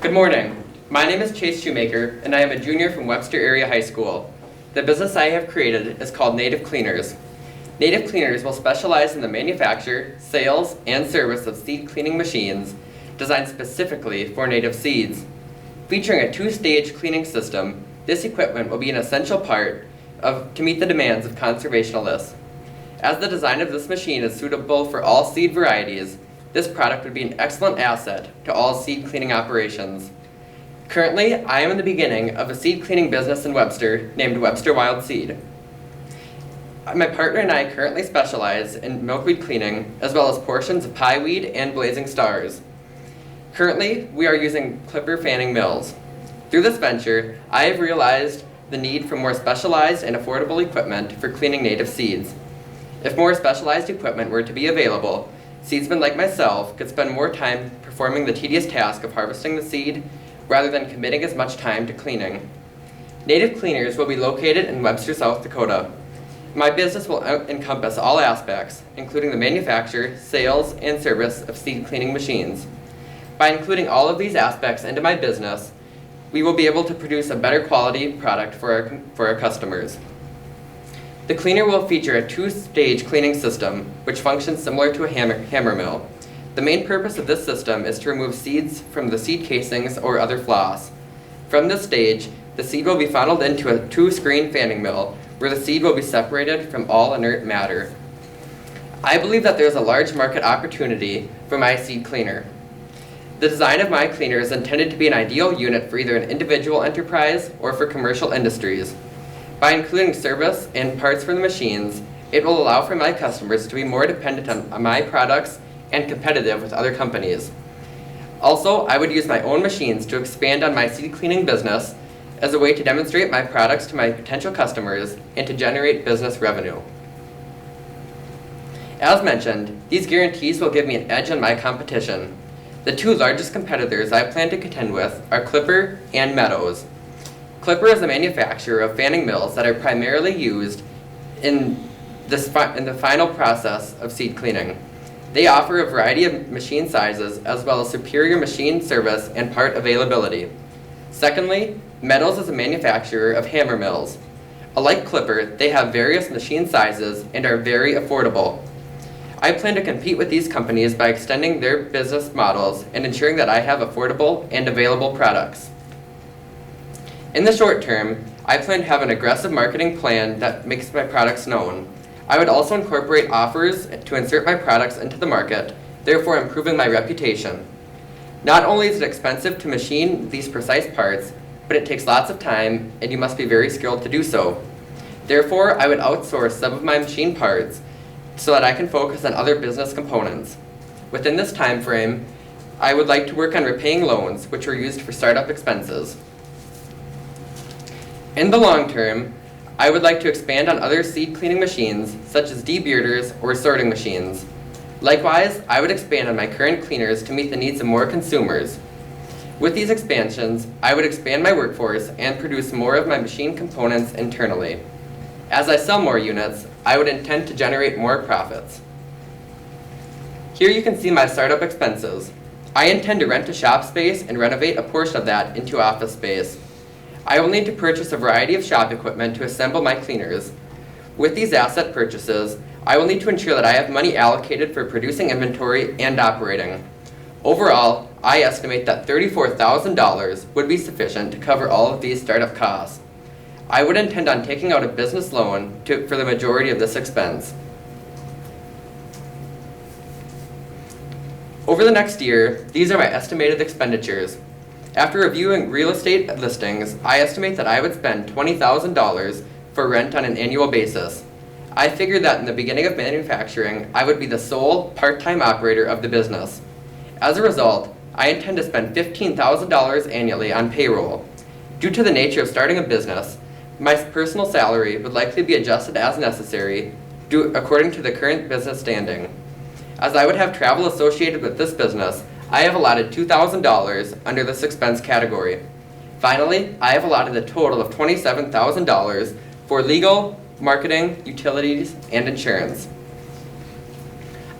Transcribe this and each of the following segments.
Good morning. My name is Chayse Shoemaker, and I am a junior from Webster Area High School. The business I have created is called Native Clearners. Native Clearners will specialize in the manufacture, sales, and service of seed cleaning machines designed specifically for native seeds. Featuring a two-stage cleaning system, this equipment will be an essential part to meet the demands of conservationists. As the design of this machine is suitable for all seed varieties, this product would be an excellent asset to all seed cleaning operations. Currently, I am in the beginning of a seed cleaning business in Webster named Webster Wild Seed. My partner and I currently specialize in milkweed cleaning as well as portions of pieweed and blazing stars. Currently, we are using clipper fanning mills. Through this venture, I have realized the need for more specialized and affordable equipment for cleaning native seeds. If more specialized equipment were to be available, seedsmen like myself could spend more time performing the tedious task of harvesting the seed rather than committing as much time to cleaning. Native Clearners will be located in Webster, South Dakota. My business will encompass all aspects, including the manufacture, sales, and service of seed cleaning machines. By including all of these aspects into my business, we will be able to produce a better quality product for our customers. The cleaner will feature a two-stage cleaning system, which functions similar to a hammer mill. The main purpose of this system is to remove seeds from the seed casings or other floss. From this stage, the seed will be funneled into a two-screen fanning mill, where the seed will be separated from all inert matter. I believe that there is a large market opportunity for my seed cleaner. The design of my cleaner is intended to be an ideal unit for either an individual enterprise or for commercial industries. By including service and parts for the machines, it will allow for my customers to be more dependent on my products and competitive with other companies. Also, I would use my own machines to expand on my seed cleaning business as a way to demonstrate my products to my potential customers and to generate business revenue. As mentioned, these guarantees will give me an edge on my competition. The two largest competitors I plan to contend with are Clipper and Meadows. Clipper is a manufacturer of fanning mills that are primarily used in the final process of seed cleaning. They offer a variety of machine sizes as well as superior machine service and part availability. Secondly, Meadows is a manufacturer of hammer mills. Unlike Clipper, they have various machine sizes and are very affordable. I plan to compete with these companies by extending their business models and ensuring that I have affordable and available products. In the short term, I plan to have an aggressive marketing plan that makes my products known. I would also incorporate offers to insert my products into the market, therefore improving my reputation. Not only is it expensive to machine these precise parts, but it takes lots of time and you must be very skilled to do so. Therefore, I would outsource some of my machine parts so that I can focus on other business components. Within this time frame, I would like to work on repaying loans which were used for startup expenses. In the long term, I would like to expand on other seed cleaning machines such as debearders or sorting machines. Likewise, I would expand on my current cleaners to meet the needs of more consumers. With these expansions, I would expand my workforce and produce more of my machine components internally. As I sell more units, I would intend to generate more profits. Here you can see my startup expenses. I intend to rent a shop space and renovate a portion of that into office space. I will need to purchase a variety of shop equipment to assemble my cleaners. With these asset purchases, I will need to ensure that I have money allocated for producing inventory and operating. Overall, I estimate that $34,000 would be sufficient to cover all of these startup costs. I would intend on taking out a business loan for the majority of this expense. Over the next year, these are my estimated expenditures. After reviewing real estate listings, I estimate that I would spend $20,000 for rent on an annual basis. I figured that in the beginning of manufacturing, I would be the sole part-time operator of the business. As a result, I intend to spend $15,000 annually on payroll. Due to the nature of starting a business, my personal salary would likely be adjusted as necessary according to the current business standing. As I would have travel associated with this business, I have allotted $2,000 under this expense category. Finally, I have allotted a total of $27,000 for legal, marketing, utilities, and insurance.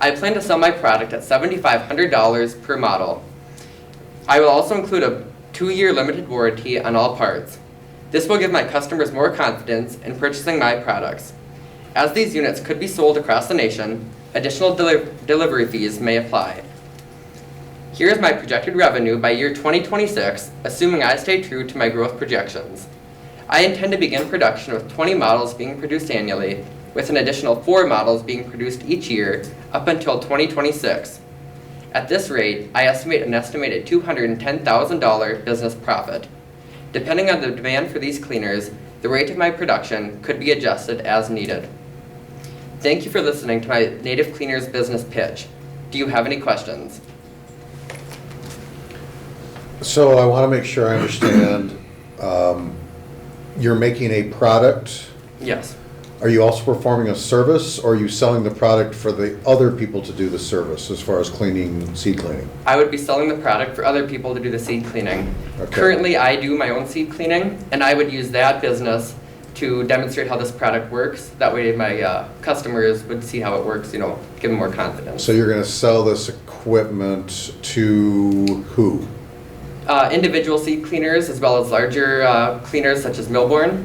I plan to sell my product at $7,500 per model. I will also include a 2-year limited warranty on all parts. This will give my customers more confidence in purchasing my products. As these units could be sold across the nation, additional delivery fees may apply. Here is my projected revenue by year 2026, assuming I stay true to my growth projections. I intend to begin production with 20 models being produced annually, with an additional 4 models being produced each year up until 2026. At this rate, I estimate an estimated $210,000 business profit. Depending on the demand for these cleaners, the rate of my production could be adjusted as needed. Thank you for listening to my Native Clearners business pitch. Do you have any questions? So I want to make sure I understand, you're making a product. Yes. Are you also performing a service, or are you selling the product for the other people to do the service as far as cleaning, seed cleaning? I would be selling the product for other people to do the seed cleaning. Okay. Currently, I do my own seed cleaning, and I would use that business to demonstrate how this product works. That way my customers would see how it works, give them more confidence. So you're going to sell this equipment to who? Individual seed cleaners as well as larger cleaners such as Millborn.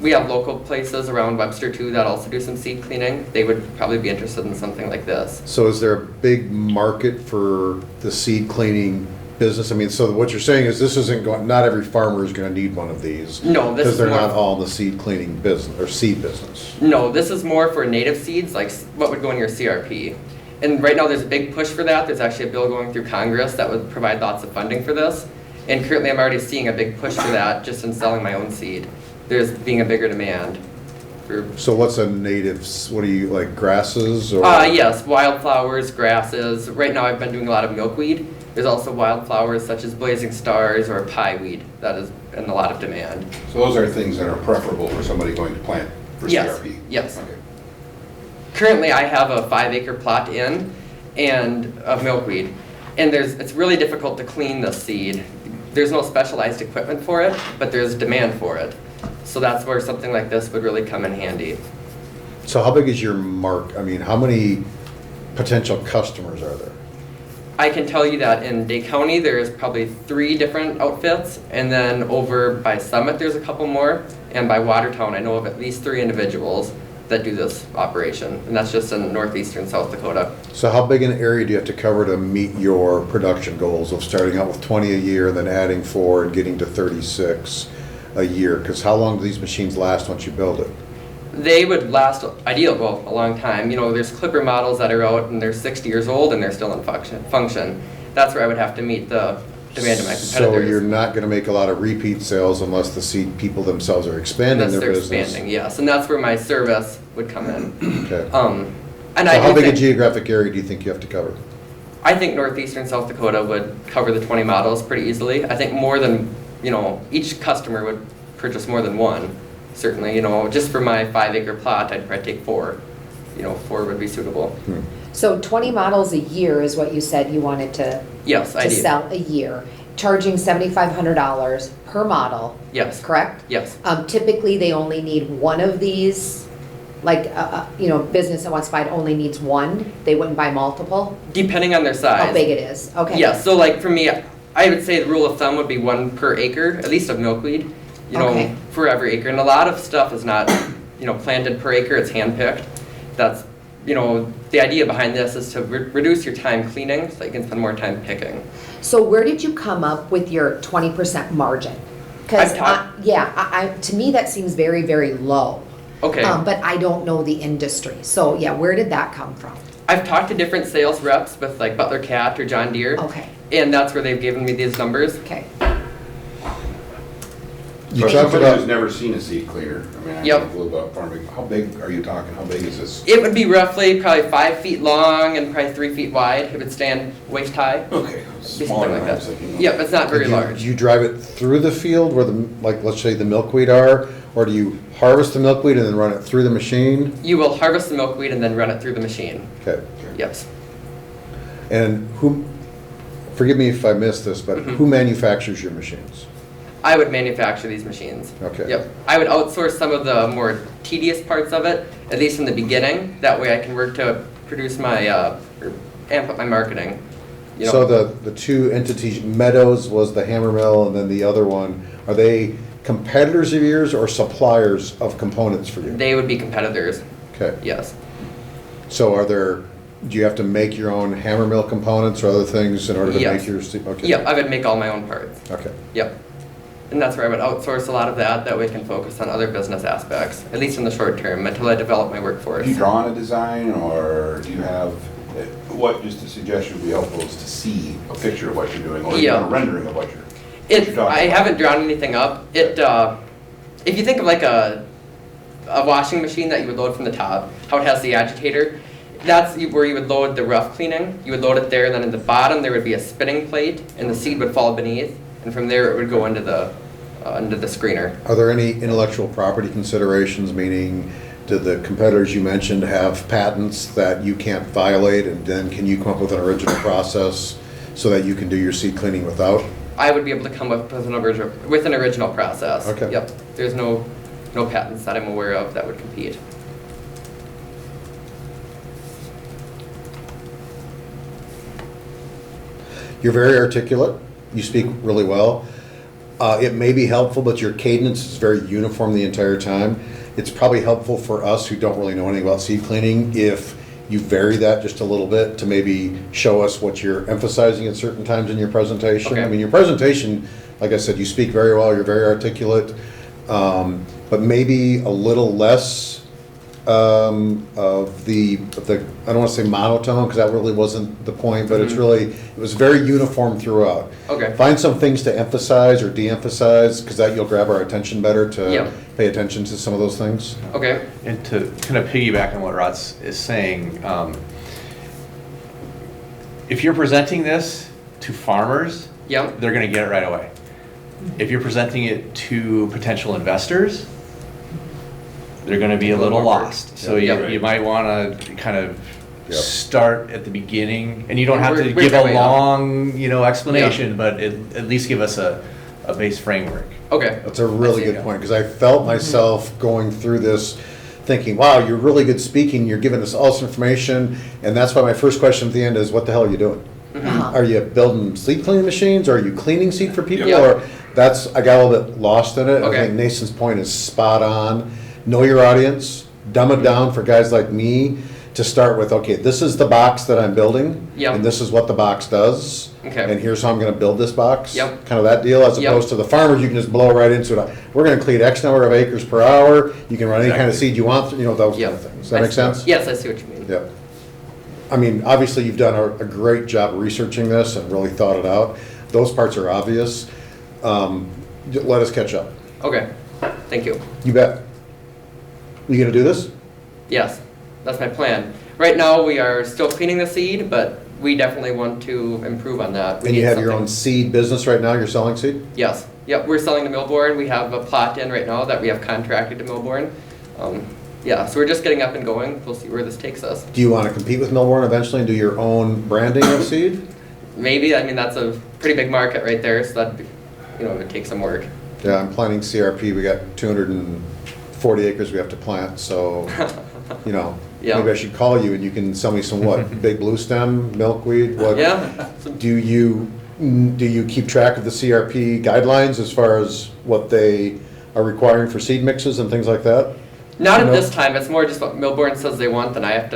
We have local places around Webster too that also do some seed cleaning. They would probably be interested in something like this. So is there a big market for the seed cleaning business? I mean, so what you're saying is this isn't going, not every farmer is going to need one of these. No, this is because they're more not all in the seed cleaning business or seed business. No, this is more for native seeds, like what would go in your CRP. And right now there's a big push for that. There's actually a bill going through Congress that would provide lots of funding for this. And currently I'm already seeing a big push for that just in selling my own seed. There's being a bigger demand. So what's a native, what do you, like grasses or? Yes, wildflowers, grasses. Right now I've been doing a lot of milkweed. There's also wildflowers such as blazing stars or pieweed that is in a lot of demand. So those are things that are preferable for somebody going to plant for Yes, CRP? yes. Okay. Currently I have a 5-acre plot in and of milkweed. And it's really difficult to clean the seed. There's no specialized equipment for it, but there's demand for it. So that's where something like this would really come in handy. So how big is your I mean, how many potential customers are there? I can tell you that in Day County, there's probably 3 different outfits, and then over by Summit, there's a couple more, and by Watertown, I know of at least 3 individuals that do this operation, and that's just in northeastern South Dakota. So how big an area do you have to cover to meet your production goals of starting out with 20 a year, then adding 4 and getting to 36 a year? Because how long do these machines last once you build it? They would last a long time. There's clipper models that are out and they're 60 years old and they're still in function. That's where I would have to meet the demand of my competitors. So you're not going to make a lot of repeat sales unless the seed people themselves are expanding Unless their they're business. expanding, yes, and that's where my service would come in. Okay. And So I how do big a think, geographic area do you think you have to cover? I think northeastern South Dakota would cover the 20 models pretty easily. I think more than, each customer would purchase more than one. Certainly, just for my 5-acre plot, I'd probably take 4. 4 would be suitable. So 20 models a year is what you said you wanted to Yes, I do. sell a year, charging $7,500 per model. Yes. Correct? Yes. Typically, they only need one of these. Like, business that wants to buy it only needs one. They wouldn't buy multiple. Depending on their size. How big it is. Okay. Yes. So like for me, I would say the rule of thumb would be 1 per acre, at least of milkweed. Okay. For every acre. And a lot of stuff is not, planted per acre. It's handpicked. That's, the idea behind this is to reduce your time cleaning so you can spend more time picking. So where did you come up with your 20% margin? Because to me that seems very, very low. Okay. But I don't know the industry. So yeah, where did that come from? I've talked to different sales reps with like Butler Cat or John Deere. Okay. And that's where they've given me these numbers. Okay. You For talked somebody about, who's never seen a seed cleaner, I mean, I Yep. know a little about farming. How big are you talking? How big is this? It would be roughly probably 5 feet long and probably 3 feet wide. It would stand waist high. Okay, Be smaller something than like I was that. thinking. Yep, it's not very do large. you drive it through the field where let's say the milkweed are, or do you harvest the milkweed and then run it through the machine? You will harvest the milkweed and then run it through the machine. Okay. Yes. And forgive me if I missed this, but Mhm. who manufactures your machines? I would manufacture these machines. Okay. Yep. I would outsource some of the more tedious parts of it, at least in the beginning. That way I can work to produce my, or amp up my marketing you know. So the two entities, Meadows was the hammer mill, and then the other one, are they competitors of yours or suppliers of components for you? They would be competitors, Okay. yes. So do you have to make your own hammer mill components or other things in order to Yes. make yours? Okay. Yep, I would make all my own parts. Okay. Yep. And that's where I would outsource a lot of that way I can focus on other business aspects, at least in the short term, until I develop my workforce. Do you draw on a design, or do you have, just a suggestion would be helpful is to see a picture of what you're doing, or even Yeah. a rendering of what you're talking I about. haven't drawn anything up. If you think of like a washing machine that you would load from the top, how it has the agitator, that's where you would load the rough cleaning. You would load it there, and then at the bottom there would be a spinning plate, and the seed would fall beneath, and from there it would go into the screener. Are there any intellectual property considerations, meaning do the competitors you mentioned have patents that you can't violate, and then can you come up with an original process so that you can do your seed cleaning without? I would be able to come up with an original process. Okay. Yep. There's no patents that I'm aware of that would compete. You're very articulate. You speak really well. It may be helpful, but your cadence is very uniform the entire time. It's probably helpful for us who don't really know anything about seed cleaning if you vary that just a little bit to maybe show us what you're emphasizing at certain times in your presentation. Okay. I mean, your presentation, like I said, you speak very well, you're very articulate, but maybe a little less of the I don't want to say monotone, because that really wasn't the point, but it's really, it was very uniform throughout. Okay. Find some things to emphasize or de-emphasize, because that you'll grab our attention better to Yep. pay attention to some of those things. Okay. And to kind of piggyback on what Rod is saying, if you're presenting this to farmers, Yep. they're going to get it right away. If you're presenting it to potential investors, they're going to be a little lost. So Yeah. you might want to kind of Yep. start at the beginning, and you don't And have to work give our a way up. long, explanation, but at least give us a base framework. Okay. That's a really I see. good point, because I felt myself going through this thinking, wow, you're really good speaking, you're giving us all this information, and that's why my first question at the end is, what the hell are you doing? Uh-huh. Are you building seed cleaning machines? Are you cleaning seed for people? Yeah. Or I got a little bit lost in it. I Okay. think Nathan's point is spot on. Know your audience, dumb it down for guys like me to start with, okay, this is the box that I'm building, Yep. and this is what the box does. Okay. And here's how I'm gonna build this box. Yep. Kind of that deal, as Yep. opposed to the farmers, you can just blow right into it. We're gonna clean X number of acres per hour, you can run any kind of Exactly. seed you want, those kind Yep. of things. Does that make sense? Yes, I see what you mean. Yep. I mean, obviously, you've done a great job researching this and really thought it out. Those parts are obvious. Let us catch up. Okay. Thank you. You bet. You gonna do this? Yes, that's my plan. Right now, we are still cleaning the seed, but we definitely want to improve on that. We And you need have your something- own seed business right now, you're selling seed? Yes. Yep, we're selling to Millborn. We have a plot in right now that we have contracted to Millborn. Yeah, so we're just getting up and going. We'll see where this takes us. Do you wanna compete with Millborn eventually and do your own branding of seed? Maybe, I mean, that's a pretty big market right there, so that, it would take some work. Yeah, I'm planting CRP, we got 240 acres we have to plant, so, Yeah. maybe I should call you and you can sell me some what, big blue stem, milkweed, what? Yeah? Do you keep track of the CRP guidelines as far as what they are requiring for seed mixes and things like that? Not at No. this time. It's more just what Millborn says they want, and I have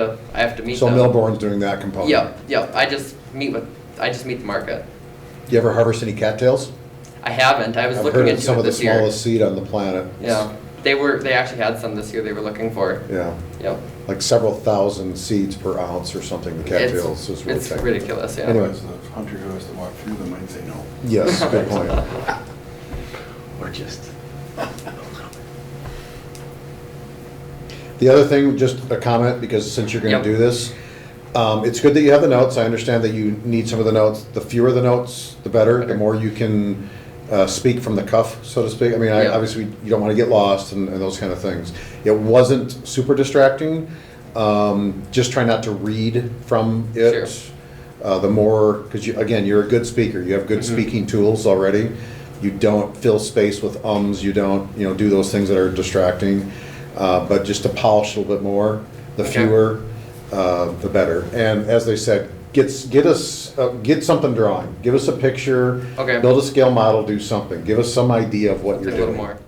to meet So them. Millborn's doing that component? Yep. I just meet the market. Do you ever harvest any cattails? I haven't. I was I've looking heard it's into some it of the this year. smallest seed on the planet. Yeah. They actually had some this year they were looking for. Yeah, Yep. like several thousand seeds per ounce or something, the cattails is really It's technical. ridiculous, yeah. Anyway. Because the hunter who has to walk through them might say no. Yes, good point. Or just. The other thing, just a comment, because since you're gonna Yep. do this, it's good that you have the notes, I understand that you need some of the notes. The fewer the notes, the better, the more you can speak from the cuff, so to speak. I mean, Yeah. obviously, you don't wanna get lost and those kind of things. It wasn't super distracting, just try not to read from it. The more, because again, you're a good speaker, you have good Mm-hmm. speaking tools already. You don't fill space with ums, you don't, do those things that are distracting. But just to polish a little bit more, the Okay. fewer, the better. And as they said, get something drawing. Give us a picture. Okay. Build a scale model, do something. Give us some idea of what I'll you're take a doing. little more.